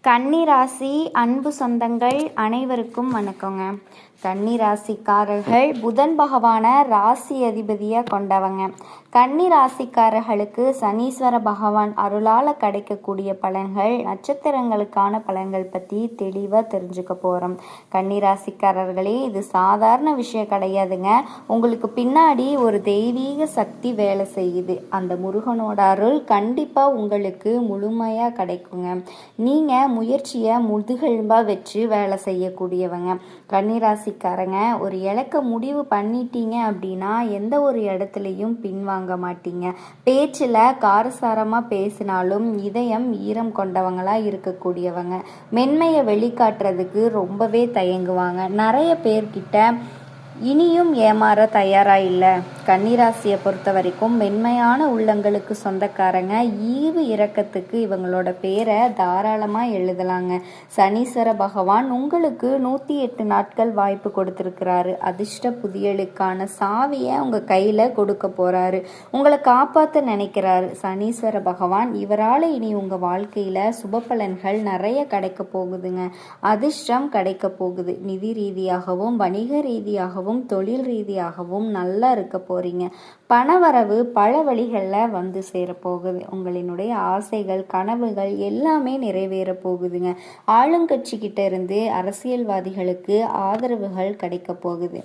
கன்னிராசி அன்பு சொந்தங்கள் அனைவருக்கும் வணக்கங்க. கன்னிராசிக்காரர்கள் புதன் பகவான ராசி அதிபதியாக கொண்டவங்க. கன்னிராசிக்காரர்களுக்கு சனீஸ்வர பகவான் அருளால் கிடைக்கக்கூடிய பலன்கள், நட்சத்திரங்களுக்கான பலன்கள் பற்றி தெளிவாக தெரிஞ்சுக்க போகிறோம். கன்னிராசிக்காரர்களே, இது சாதாரண விஷயம் கிடையாதுங்க. உங்களுக்கு பின்னாடி ஒரு தெய்வீக சக்தி வேலை செய்யுது. அந்த முருகனோட அருள் கண்டிப்பாக உங்களுக்கு முழுமையாக கிடைக்குங்க. நீங்கள் முயற்சியை முதுகெலும்பாக வச்சு வேலை செய்யக்கூடியவங்க. கன்னிராசிக்காரங்க, ஒரு இலக்க முடிவு பண்ணிட்டீங்க அப்படின்னா எந்த ஒரு இடத்துலையும் பின்வாங்க மாட்டீங்க. பேச்சில் காரசாரமாக பேசினாலும் இதயம் ஈரம் கொண்டவங்களாக இருக்கக்கூடியவங்க. மென்மையை வெளிக்காட்டுறதுக்கு ரொம்பவே தயங்குவாங்க. நிறைய பேர்கிட்ட இனியும் ஏமாற தயாராக இல்லை. கன்னிராசியை பொறுத்த வரைக்கும் மென்மையான உள்ளங்களுக்கு சொந்தக்காரங்க. ஈவு இரக்கத்துக்கு இவங்களோட பேரை தாராளமாக எழுதலாங்க. சனீஸ்வர பகவான் உங்களுக்கு 108 நாட்கள் வாய்ப்பு கொடுத்துருக்கிறாரு. அதிர்ஷ்ட புதியலுக்கான சாவியை உங்கள் கையில் கொடுக்க போகிறாரு. உங்களை காப்பாற்ற நினைக்கிறாரு சனீஸ்வர பகவான். இவரால் இனி உங்கள் வாழ்க்கையில் சுப பலன்கள் நிறைய கிடைக்க போகுதுங்க. அதிர்ஷ்டம் கிடைக்க போகுது. நிதி ரீதியாகவும் வணிக ரீதியாகவும் தொழில் ரீதியாகவும் நல்லா இருக்க போறீங்க. பணவரவு பல வழிகளில் வந்து சேரப்போகுது. உங்களினுடைய ஆசைகள் கனவுகள் எல்லாமே நிறைவேற போகுதுங்க. ஆளுங்கட்சிக்கிட்ட இருந்து அரசியல்வாதிகளுக்கு ஆதரவுகள் கிடைக்க போகுது.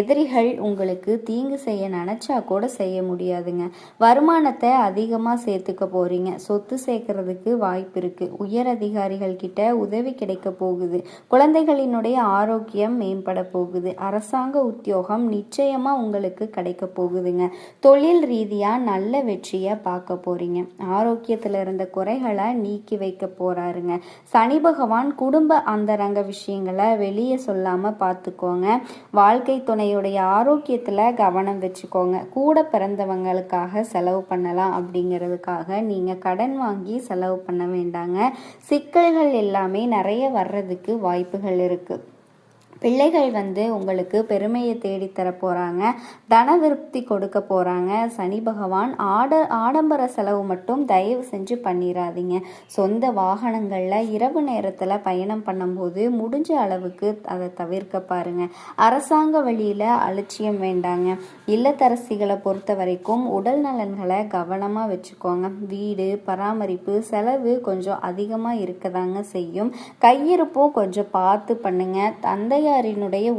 எதிரிகள் உங்களுக்கு தீங்கு செய்ய நினைச்சா கூட செய்ய முடியாதுங்க. வருமானத்தை அதிகமாக சேர்த்துக்க போறீங்க. சொத்து சேர்க்கறதுக்கு வாய்ப்பு இருக்கு. உயர் அதிகாரிகள் கிட்ட உதவி கிடைக்க போகுது. குழந்தைகளினுடைய ஆரோக்கியம் மேம்பட போகுது. அரசாங்க உத்தியோகம் நிச்சயமா உங்களுக்கு கிடைக்க போகுதுங்க. தொழில் ரீதியா நல்ல வெற்றியை பார்க்க போறீங்க. ஆரோக்கியத்துல இருந்த குறைகளை நீக்கி வைக்க போறாருங்க. சனி பகவான் குடும்ப அந்தரங்க விஷயங்களை வெளியே சொல்லாம பார்த்துக்கோங்க. வாழ்க்கை துணையுடைய ஆரோக்கியத்துல கவனம் வச்சுக்கோங்க. கூட பிறந்தவங்களுக்காக செலவு பண்ணலாம் அப்படிங்கிறதுக்காக நீங்க கடன் வாங்கி செலவு பண்ண வேண்டாங்க. சிக்கல்கள் எல்லாமே நிறைய வர்றதுக்கு வாய்ப்புகள் இருக்கு. பிள்ளைகள் உங்களுக்கு பெருமையை தேடித்தர போகிறாங்க. தன விருப்தி கொடுக்க போகிறாங்க. சனி பகவான் ஆடம்பர செலவு மட்டும் தயவு செஞ்சு பண்ணிடாதீங்க. சொந்த வாகனங்களில் இரவு நேரத்தில் பயணம் பண்ணும்போது முடிஞ்ச அளவுக்கு அதை தவிர்க்க பாருங்க. அரசாங்க வழியில் அலட்சியம் வேண்டாங்க. இல்லத்தரசிகளை பொறுத்த வரைக்கும் உடல் நலன்களை கவனமாக வச்சுக்கோங்க. வீடு பராமரிப்பு செலவு கொஞ்சம் அதிகமாக இருக்கதாங்க செய்யும். கையிருப்பும் கொஞ்சம் பார்த்து பண்ணுங்க. தந்தையாரினுடைய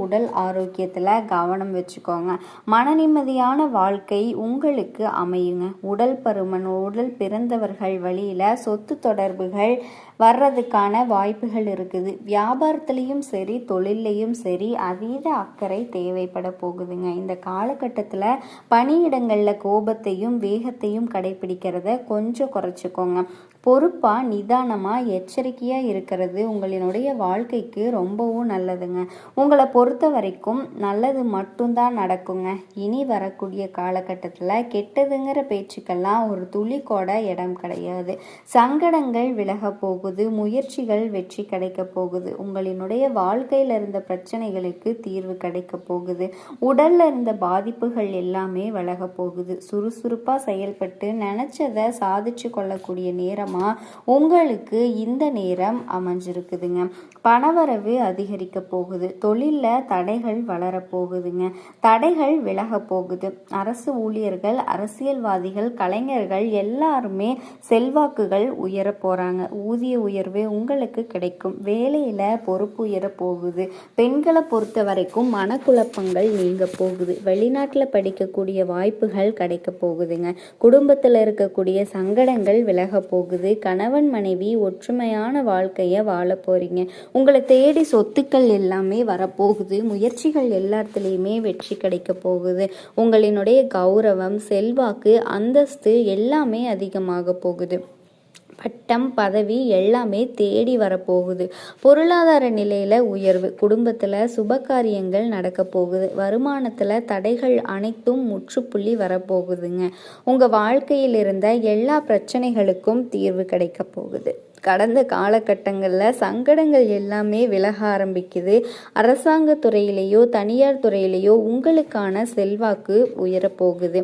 உடல் ஆரோக்கியத்தில் கவனம் வச்சுக்கோங்க. மன நிம்மதியான வாழ்க்கை உங்களுக்கு அமையுங்க. உடல் பருமன், உடல் பிறந்தவர்கள் வழியில் சொத்து தொடர்புகள் வர்றதுக்கான வாய்ப்புகள் இருக்குது. வியாபாரத்துலேயும் சரி தொழிலையும் சரி அதீத அக்கறை தேவைப்பட போகுதுங்க. இந்த காலகட்டத்தில் பணியிடங்களில் கோபத்தையும் வேகத்தையும் கடைபிடிக்கிறத கொஞ்சம் குறைச்சிக்கோங்க. பொறுப்பாக நிதானமாக எச்சரிக்கையாக இருக்கிறது உங்களினுடைய வாழ்க்கைக்கு ரொம்பவும் நல்லதுங்க. உங்களை பொறுத்த வரைக்கும் நல்லது மட்டும்தான் நடக்குங்க. இனி வரக்கூடிய காலகட்டத்தில் கெட்டதுங்கிற பேச்சுக்கெல்லாம் ஒரு துளி கூட இடம் கிடையாது. சங்கடங்கள் விலக போகுது. முயற்சிகள் வெற்றி கிடைக்க போகுது. உங்களினுடைய வாழ்க்கையில் இருந்த பிரச்சனைகளுக்கு தீர்வு கிடைக்க போகுது. உடல்ல இருந்த பாதிப்புகள் எல்லாமே விலக போகுது. சுறுசுறுப்பாக செயல்பட்டு நினைச்சதை சாதிச்சு கொள்ளக்கூடிய நேரம் உங்களுக்கு இந்த நேரம் அமைஞ்சிருக்குதுங்க. பணவரவு அதிகரிக்க போகுது. தொழிலில் தடைகள் வளரப்போகுதுங்க. தடைகள் விலக போகுது. அரசு ஊழியர்கள், அரசியல்வாதிகள், கலைஞர்கள் எல்லாருமே செல்வாக்குகள் உயர போறாங்க. ஊதிய உயர்வு உங்களுக்கு கிடைக்கும். வேலையில பொறுப்பு உயர போகுது. பெண்களை பொறுத்த வரைக்கும் மனக்குழப்பங்கள் நீங்க போகுது. வெளிநாட்டில் படிக்கக்கூடிய வாய்ப்புகள் கிடைக்க போகுதுங்க. குடும்பத்தில் இருக்கக்கூடிய சங்கடங்கள் விலக போகுது. கணவன் மனைவி ஒற்றுமையான வாழ்க்கையை வாழ போறீங்க. உங்களை தேடி சொத்துக்கள் எல்லாமே வரப்போகுது. முயற்சிகள் எல்லாத்துலேயுமே வெற்றி கிடைக்க போகுது. உங்களினுடைய கௌரவம், செல்வாக்கு, அந்தஸ்து எல்லாமே அதிகமாக போகுது. பட்டம் பதவி எல்லாமே தேடி வரப்போகுது. பொருளாதார நிலையில் உயர்வு. குடும்பத்தில் சுபகாரியங்கள் நடக்க போகுது. வருமானத்தில் தடைகள் அனைத்தும் முற்றுப்புள்ளி வரப்போகுதுங்க. உங்கள் வாழ்க்கையில் இருந்த எல்லா பிரச்சனைகளுக்கும் தீர்வு கிடைக்க போகுது. கடந்த காலகட்டங்களில் சங்கடங்கள் எல்லாமே விலக ஆரம்பிக்குது. அரசாங்க துறையிலேயோ தனியார் துறையிலேயோ உங்களுக்கான செல்வாக்கு உயரப்போகுது.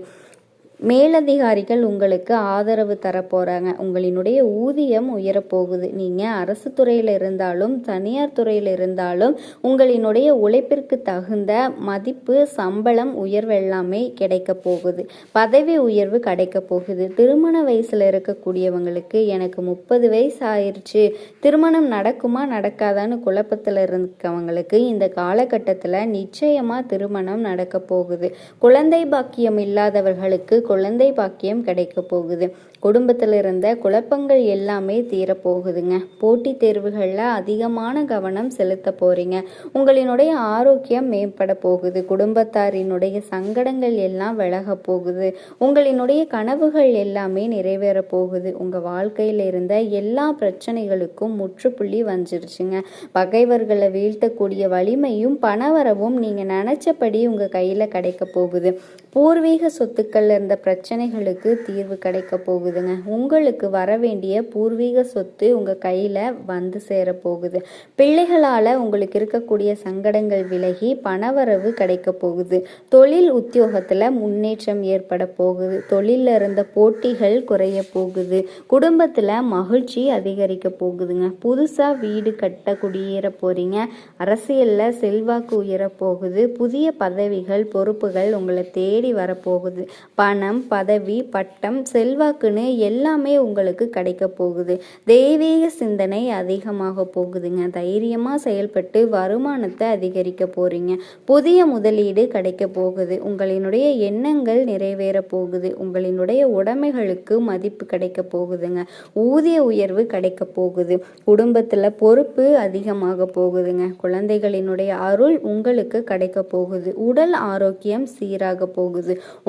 மேலதிகாரிகள் உங்களுக்கு ஆதரவு தர போகிறாங்க. உங்களினுடைய ஊதியம் உயரப்போகுது. நீங்கள் அரசு துறையில் இருந்தாலும் தனியார் துறையில் இருந்தாலும் உங்களினுடைய உழைப்பிற்கு தகுந்த மதிப்பு, சம்பளம் உயர்வு எல்லாமே கிடைக்க போகுது. பதவி உயர்வு கிடைக்க போகுது. திருமண வயசில் இருக்கக்கூடியவங்களுக்கு எனக்கு 30 வயசு ஆயிடுச்சு, திருமணம் நடக்குமா நடக்காதான்னு குழப்பத்தில் இருக்கவங்களுக்கு இந்த காலகட்டத்தில் நிச்சயமாக திருமணம் நடக்க போகுது. குழந்தை பாக்கியம் இல்லாதவர்களுக்கு குழந்தை பாக்கியம் கிடைக்க போகுது. குடும்பத்தில் இருந்த குழப்பங்கள் எல்லாமே தீரப்போகுதுங்க. போட்டித் தேர்வுகளில் அதிகமான கவனம் செலுத்த போறீங்க. உங்களினுடைய ஆரோக்கியம் மேம்பட போகுது. குடும்பத்தாரினுடைய சங்கடங்கள் எல்லாம் விலக போகுது. உங்களினுடைய கனவுகள் எல்லாமே நிறைவேற போகுது. உங்கள் வாழ்க்கையில் இருந்த எல்லா பிரச்சனைகளுக்கும் முற்றுப்புள்ளி வந்துருச்சுங்க. பகைவர்களை வீழ்த்தக்கூடிய வலிமையும் பணவரவும் நீங்கள் நினச்சபடி உங்கள் கையில் கிடைக்க போகுது. பூர்வீக சொத்துக்கள் இருந்த பிரச்சனைகளுக்கு தீர்வு கிடைக்க போகுதுங்க. உங்களுக்கு வர வேண்டிய பூர்வீக சொத்து உங்கள் கையில் வந்து சேர போகுது. பிள்ளைகளால் உங்களுக்கு இருக்கக்கூடிய சங்கடங்கள் விலகி பணவரவு கிடைக்க போகுது. தொழில் உத்தியோகத்தில் முன்னேற்றம் ஏற்பட போகுது. தொழிலில் இருந்த போட்டிகள் குறைய போகுது. குடும்பத்தில் மகிழ்ச்சி அதிகரிக்க போகுதுங்க. புதுசாக வீடு கட்ட குடியேற போறீங்க. அரசியலில் செல்வாக்கு உயர போகுது. புதிய பதவிகள், பொறுப்புகள் உங்களை தேடி வரப்போகுது. பணம், பதவி, பட்டம், செல்வாக்குன்னு எல்லாமே உங்களுக்கு கிடைக்க போகுது. தெய்வீக சிந்தனை அதிகமாக போகுதுங்க. தைரியமாக செயல்பட்டு வருமானத்தை அதிகரிக்க போறீங்க. புதிய முதலீடு கிடைக்க போகுது. உங்களினுடைய எண்ணங்கள் நிறைவேற போகுது. உங்களினுடைய உடைமைகளுக்கு மதிப்பு கிடைக்க போகுதுங்க. ஊதிய உயர்வு கிடைக்க போகுது. குடும்பத்தில் பொறுப்பு அதிகமாக போகுதுங்க. குழந்தைகளினுடைய அருள் உங்களுக்கு கிடைக்க போகுது. உடல் ஆரோக்கியம் சீராக போகுது.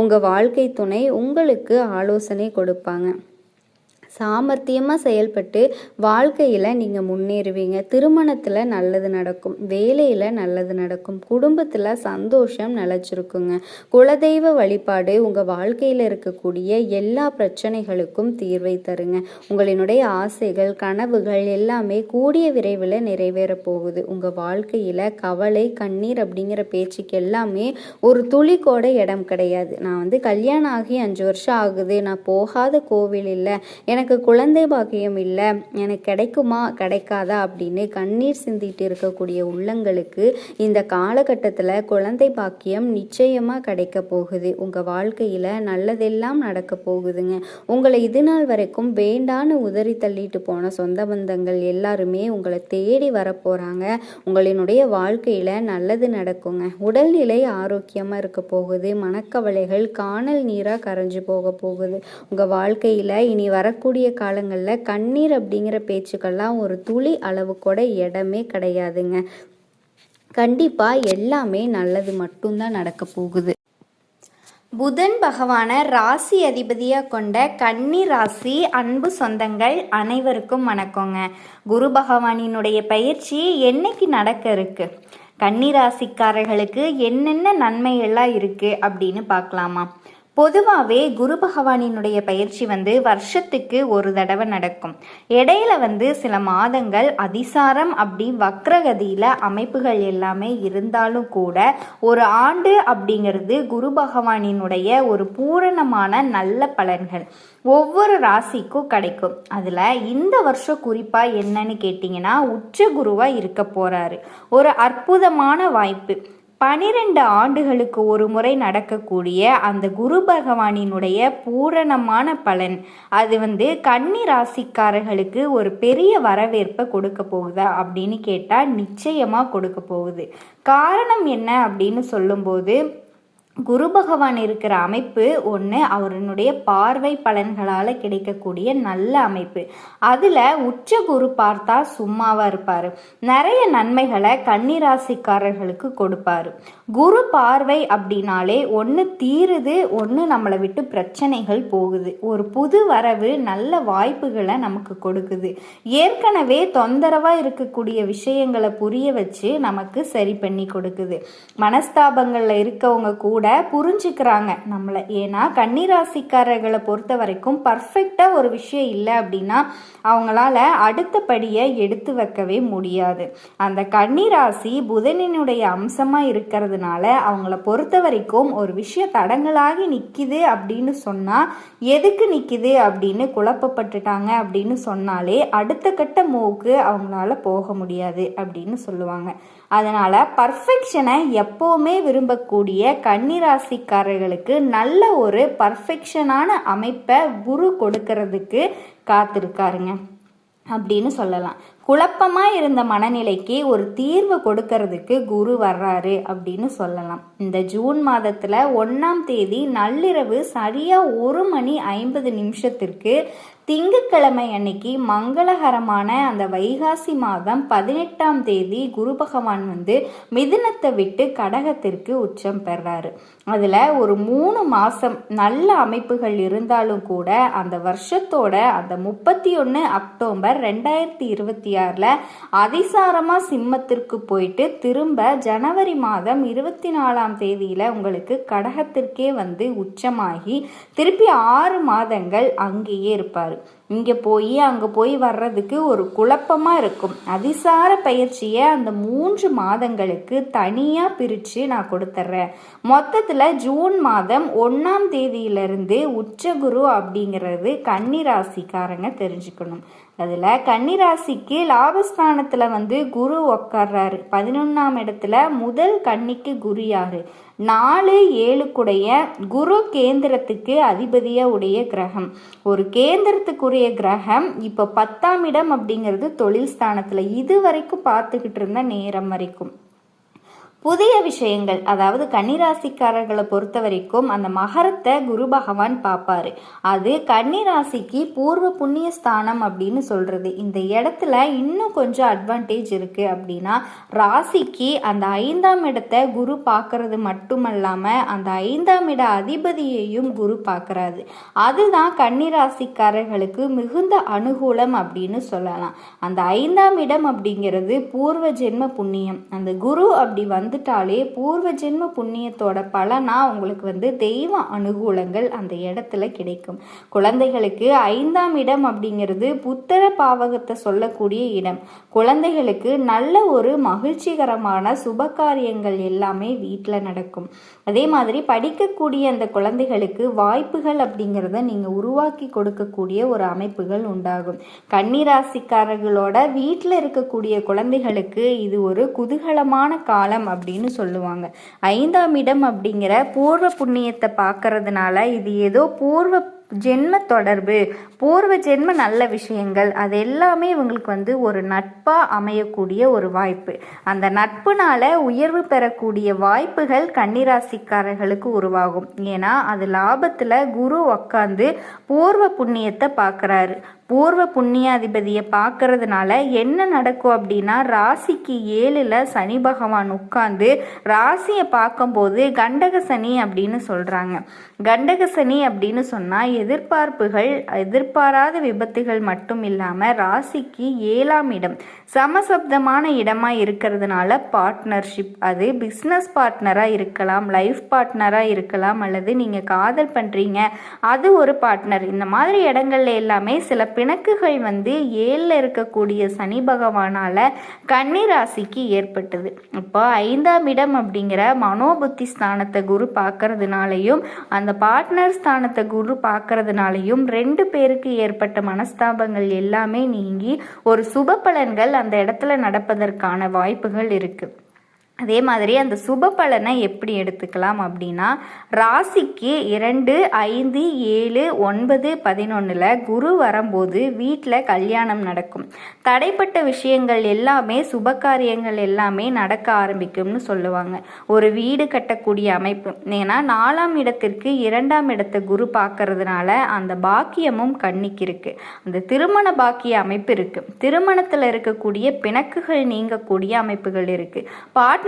உங்க வாழ்க்கை துணை உங்களுக்கு ஆலோசனை கொடுப்பாங்க. சாமர்த்தியமாக செயல்பட்டு வாழ்க்கையில் நீங்கள் முன்னேறுவீங்க. திருமணத்தில் நல்லது நடக்கும். வேலையில் நல்லது நடக்கும். குடும்பத்தில் சந்தோஷம் நிலச்சிருக்குங்க. குலதெய்வ வழிபாடு உங்கள் வாழ்க்கையில் இருக்கக்கூடிய எல்லா பிரச்சனைகளுக்கும் தீர்வை தருங்க. உங்களினுடைய ஆசைகள், கனவுகள் எல்லாமே கூடிய விரைவில் நிறைவேற போகுது. உங்கள் வாழ்க்கையில் கவலை, கண்ணீர் அப்படிங்கிற பேச்சுக்கு எல்லாமே ஒரு துளி கூட இடம் கிடையாது. நான் கல்யாணம் ஆகி 5 வருஷம் ஆகுது, நான் போகாத கோவில் இல்லை, எனக்கு குழந்தை பாக்கியம் இல்லை, எனக்கு கிடைக்குமா கிடைக்காதா அப்படின்னு கண்ணீர் சிந்திட்டு இருக்கக்கூடிய உள்ளங்களுக்கு இந்த காலகட்டத்தில் குழந்தை பாக்கியம் நிச்சயமாக கிடைக்க போகுது. உங்கள் வாழ்க்கையில் நல்லதெல்லாம் நடக்க போகுதுங்க. உங்களை இது நாள் வரைக்கும் வேண்டான்னு உதறி தள்ளிட்டு போன சொந்த பந்தங்கள் எல்லாருமே உங்களை தேடி வரப்போகிறாங்க. உங்களினுடைய வாழ்க்கையில் நல்லது நடக்குங்க. உடல்நிலை ஆரோக்கியமாக இருக்க போகுது. மனக்கவலைகள் காணல் நீராக கரைஞ்சு போக போகுது. உங்கள் வாழ்க்கையில் இனி வரக்கூடிய காலங்களில் கண்ணீர் அப்படிங்கிற பேச்சுக்கெல்லாம் ஒரு துளி அளவு கூட இடமே கிடையாதுங்க. கண்டிப்பாக எல்லாமே நல்லது மட்டும்தான் நடக்க போகுது. புதன் பகவான ராசி அதிபதியாக கொண்ட கன்னி ராசி அன்பு சொந்தங்கள் அனைவருக்கும் வணக்கங்க. குரு பகவானினுடைய பயிற்சி என்னைக்கு நடக்க இருக்கு, கன்னி ராசிக்காரர்களுக்கு என்னென்ன நன்மைகள்லாம் இருக்கு அப்படின்னு பார்க்கலாமா? பொதுவாகவே குரு பகவானினுடைய பயிற்சி வருஷத்துக்கு ஒரு தடவை நடக்கும். இடையில சில மாதங்கள் அதிசாரம் அப்படி வக்ரகதியில் அமைப்புகள் எல்லாமே இருந்தாலும் கூட ஒரு ஆண்டு அப்படிங்கிறது குரு பகவானினுடைய ஒரு பூரணமான நல்ல பலன்கள் ஒவ்வொரு ராசிக்கும் கிடைக்கும். அதில் இந்த வருஷம் குறிப்பாக என்னன்னு கேட்டிங்கன்னா, உச்ச குருவாக இருக்க போகிறாரு. ஒரு அற்புதமான வாய்ப்பு. 12 ஆண்டுகளுக்கு ஒரு முறை நடக்கக்கூடிய அந்த குரு பகவானினுடைய பூரணமான பலன் அது கன்னி ராசிக்காரர்களுக்கு ஒரு பெரிய வரவேற்பை கொடுக்க போகுதா அப்படின்னு கேட்டால் நிச்சயமாக கொடுக்க போகுது. காரணம் என்ன அப்படின்னு சொல்லும்போது, குரு பகவான் இருக்கிற அமைப்பு ஒன்று அவருடைய பார்வை பலன்களால் கிடைக்கக்கூடிய நல்ல அமைப்பு. அதில் உச்ச குரு பார்த்தா சும்மாவாக இருப்பார். நிறைய நன்மைகளை கன்னிராசிக்காரர்களுக்கு கொடுப்பார். குரு பார்வை அப்படின்னாலே ஒன்று தீருது, ஒன்று நம்மளை விட்டு பிரச்சனைகள் போகுது. ஒரு புது வரவு நல்ல வாய்ப்புகளை நமக்கு கொடுக்குது. ஏற்கனவே தொந்தரவாக இருக்கக்கூடிய விஷயங்களை புரிய வச்சு நமக்கு சரி பண்ணி கொடுக்குது. மனஸ்தாபங்களில் இருக்கவங்க கூட புரிஞ்சுக்கிறாங்க நம்மளை. ஏன்னா கன்னிராசிக்காரர்களை பொறுத்த வரைக்கும் பர்ஃபெக்டாக ஒரு விஷயம் இல்லை அப்படின்னா அவங்களால அடுத்த படியை எடுத்து வைக்கவே முடியாது. அந்த கன்னிராசி புதனினுடைய அம்சமாக இருக்கிறதுனால அவங்கள பொறுத்த வரைக்கும் ஒரு விஷயம் தடங்களாகி நிற்கிது அப்படின்னு சொன்னால் எதுக்கு நிற்கிது அப்படின்னு குழப்பப்பட்டுட்டாங்க அப்படின்னு சொன்னாலே அடுத்த கட்ட மூவுக்கு அவங்களால போக முடியாது அப்படின்னு சொல்லுவாங்க. அதனால பர்ஃபெக்ஷனை எப்போவுமே விரும்பக்கூடிய கன்னிராசிக்காரர்களுக்கு நல்ல ஒரு பர்ஃபெக்ஷனான அமைப்பை குரு கொடுக்கறதுக்கு காத்திருக்காருங்க அப்படின்னு சொல்லலாம். குழப்பமாக இருந்த மனநிலைக்கு ஒரு தீர்வு கொடுக்கறதுக்கு குரு வர்றாரு அப்படின்னு சொல்லலாம். இந்த ஜூன் மாதத்தில் 1ஆம் தேதி நள்ளிரவு சரியாக 1:50 திங்கட்கிழமை அன்னைக்கு மங்களகரமான அந்த வைகாசி மாதம் 18ஆம் தேதி குரு பகவான் மிதுனத்தை விட்டு கடகத்திற்கு உச்சம் பெறாரு. அதில் ஒரு 3 மாதம் நல்ல அமைப்புகள் இருந்தாலும் கூட அந்த வருஷத்தோட அந்த 31 அக்டோபர் 2026 அதிசாரமாக சிம்மத்திற்கு போயிட்டு திரும்ப ஜனவரி மாதம் 24ஆம் தேதியில் உங்களுக்கு கடகத்திற்கே உச்சமாகி திருப்பி 6 மாதங்கள் அங்கேயே இருப்பார். இங்கே போய் அங்கே போய் வர்றதுக்கு ஒரு குழப்பமாக இருக்கும். அதிசார பயிற்சியை அந்த 3 மாதங்களுக்கு தனியாக பிரித்து நான் கொடுத்துட்றேன். மொத்தத்தில் ஜூன் மாதம் 1ஆம் தேதியிலிருந்து உச்சகுரு அப்படிங்கிறது கன்னிராசிக்காரங்க தெரிஞ்சுக்கணும். அதில் கன்னிராசிக்கு லாபஸ்தானத்தில் குரு உட்கார்றாரு. 11ஆம் இடத்துல முதல் கன்னிக்கு குரு யாரு? 4-7 குரு கேந்திரத்துக்கு அதிபதியாக உடைய கிரகம். ஒரு கேந்திரத்துக்குரிய கிரகம் இப்போ 10ஆம் இடம் அப்படிங்கிறது தொழில் ஸ்தானத்தில் இது வரைக்கும் பார்த்துக்கிட்டு இருந்த நேரம் வரைக்கும் புதிய விஷயங்கள், அதாவது கன்னிராசிக்காரர்களை பொறுத்த வரைக்கும் அந்த மகரத்தை குரு பகவான் பார்ப்பாரு. அது கன்னிராசிக்கு பூர்வ புண்ணிய ஸ்தானம் அப்படின்னு சொல்றது. இந்த இடத்துல இன்னும் கொஞ்சம் அட்வான்டேஜ் இருக்கு அப்படின்னா ராசிக்கு அந்த 5ஆம் இடத்தை குரு பார்க்கறது மட்டுமல்லாம அந்த 5ஆம் இட அதிபதியையும் குரு பார்க்கறாரு. அதுதான் கன்னிராசிக்காரர்களுக்கு மிகுந்த அனுகூலம் அப்படின்னு சொல்லலாம். அந்த 5ஆம் இடம் அப்படிங்கிறது பூர்வ ஜென்ம புண்ணியம். அந்த குரு அப்படி வந்துட்டாலே பூர்வ ஜென்ம புண்ணியத்தோட பலனா உங்களுக்கு தெய்வ அனுகூலங்கள் அந்த இடத்துல கிடைக்கும். குழந்தைகளுக்கு 5ஆம் இடம் அப்படிங்கிறது புத்திர பாவகத்தை சொல்லக்கூடிய இடம். குழந்தைகளுக்கு நல்ல ஒரு மகிழ்ச்சிகரமான சுப காரியங்கள் எல்லாமே வீட்டில் நடக்கும். அதே மாதிரி படிக்கக்கூடிய அந்த குழந்தைகளுக்கு வாய்ப்புகள் அப்படிங்கிறத நீங்கள் உருவாக்கி கொடுக்கக்கூடிய ஒரு அமைப்புகள் உண்டாகும். கன்னிராசிக்காரர்களோட வீட்டில் இருக்கக்கூடிய குழந்தைகளுக்கு இது ஒரு குதூகலமான காலம் அப்படின்னு சொல்லுவாங்க. 5ஆம் இடம் அப்படிங்கிற பூர்வ புண்ணியத்தை பார்க்கறதுனால இது ஏதோ பூர்வ ஜென்ம தொடர்பு, பூர்வ ஜென்ம நல்ல விஷயங்கள் அது எல்லாமே இவங்களுக்கு ஒரு நட்பாக அமையக்கூடிய ஒரு வாய்ப்பு. அந்த நட்புனால உயர்வு பெறக்கூடிய வாய்ப்புகள் கன்னிராசிக்காரர்களுக்கு உருவாகும். ஏன்னா அது லாபத்தில் குரு உக்காந்து பூர்வ புண்ணியத்தை பார்க்குறாரு. பூர்வ புண்ணியாதிபதியை பார்க்கறதுனால என்ன நடக்கும் அப்படின்னா ராசிக்கு 7ல் சனி பகவான் உட்கார்ந்து ராசியை பார்க்கும்போது கண்டக சனி அப்படின்னு சொல்கிறாங்க. கண்டக சனி அப்படின்னு சொன்னால் எதிர்பார்ப்புகள், எதிர்பாராத விபத்துகள் மட்டும் இல்லாமல் ராசிக்கு 7ஆம் இடம் சமசப்தமான இடமாக இருக்கிறதுனால பார்ட்னர்ஷிப், அது பிஸ்னஸ் பார்ட்னராக இருக்கலாம், லைஃப் பார்ட்னராக இருக்கலாம், அல்லது நீங்கள் காதல் பண்ணுறீங்க அது ஒரு பார்ட்னர். இந்த மாதிரி இடங்கள்ல எல்லாமே சில பிணக்குகள் 7ல் இருக்கக்கூடிய சனி பகவானால் கன்னிராசிக்கு ஏற்பட்டது. இப்போ 5ஆம் இடம் அப்படிங்கிற மனோபுத்தி ஸ்தானத்தை குரு பார்க்கறதுனாலையும் அந்த பார்ட்னர் ஸ்தானத்தை குரு பார்க்கறதுனாலையும் 2 பேருக்கு ஏற்பட்ட மனஸ்தாபங்கள் எல்லாமே நீங்கி ஒரு சுப பலன்கள் அந்த இடத்துல நடப்பதற்கான வாய்ப்புகள் இருக்குது. அதே மாதிரி அந்த சுப பலனை எப்படி எடுத்துக்கலாம் அப்படின்னா ராசிக்கு 2, 5, 7, 9, 11 குரு வரும்போது வீட்டில் கல்யாணம் நடக்கும். தடைப்பட்ட விஷயங்கள் எல்லாமே சுப காரியங்கள் எல்லாமே நடக்க ஆரம்பிக்கும்னு சொல்லுவாங்க. ஒரு வீடு கட்டக்கூடிய அமைப்பு, ஏன்னா 4ஆம் இடத்திற்கு 2ஆம் இடத்தை குரு பார்க்கறதுனால அந்த பாக்கியமும் கண்ணிக்கு இருக்கு. அந்த திருமண பாக்கிய அமைப்பு இருக்கு. திருமணத்தில் இருக்கக்கூடிய பிணக்குகள் நீங்கக்கூடிய அமைப்புகள் இருக்கு.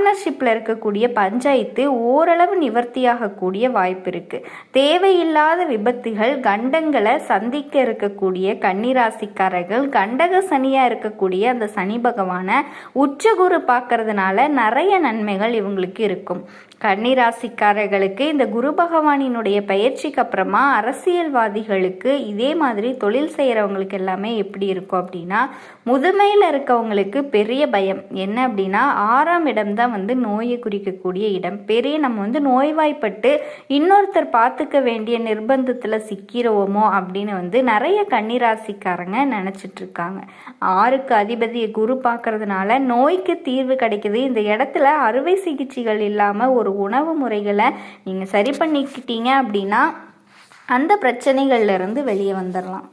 பார்ட்னர்ஷிப்பில் இருக்கக்கூடிய பஞ்சாயத்து ஓரளவு நிவர்த்தியாகக்கூடிய வாய்ப்பு இருக்குது. தேவையில்லாத விபத்துகள் கண்டங்களை சந்திக்க இருக்கக்கூடிய கன்னிராசிக்காரர்கள் கண்டக சனியாக இருக்கக்கூடிய அந்த சனி பகவானை உச்சகுரு பார்க்கறதுனால நிறைய நன்மைகள் இவங்களுக்கு இருக்கும். கன்னிராசிக்காரர்களுக்கு இந்த குரு பகவானினுடைய பயிற்சிக்கு அப்புறமா அரசியல்வாதிகளுக்கு இதே மாதிரி தொழில் செய்கிறவங்களுக்கு எல்லாமே எப்படி இருக்கும் அப்படின்னா, முதுமையில் இருக்கவங்களுக்கு பெரிய பயம் என்ன அப்படின்னா 6ஆம் இடம் தான் நோயை குறிக்கக்கூடிய இடம். நம்ம நோய்வாய்ப்பட்டு இன்னொருத்தர் பார்த்துக்க வேண்டிய நிர்பந்தத்தில் சிக்கிறோமோ அப்படின்னு நிறைய கன்னிராசிக்காரங்க நினச்சிட்டு இருக்காங்க. 6க்கு அதிபதியை குரு பார்க்கறதுனால நோய்க்கு தீர்வு கிடைக்குது. இந்த இடத்துல அறுவை சிகிச்சைகள் இல்லாமல் ஒரு உணவு முறைகளை நீங்கள் சரி பண்ணிக்கிட்டீங்க அப்படின்னா அந்த பிரச்சனைகள்ல இருந்து வெளியே வந்துடலாம்.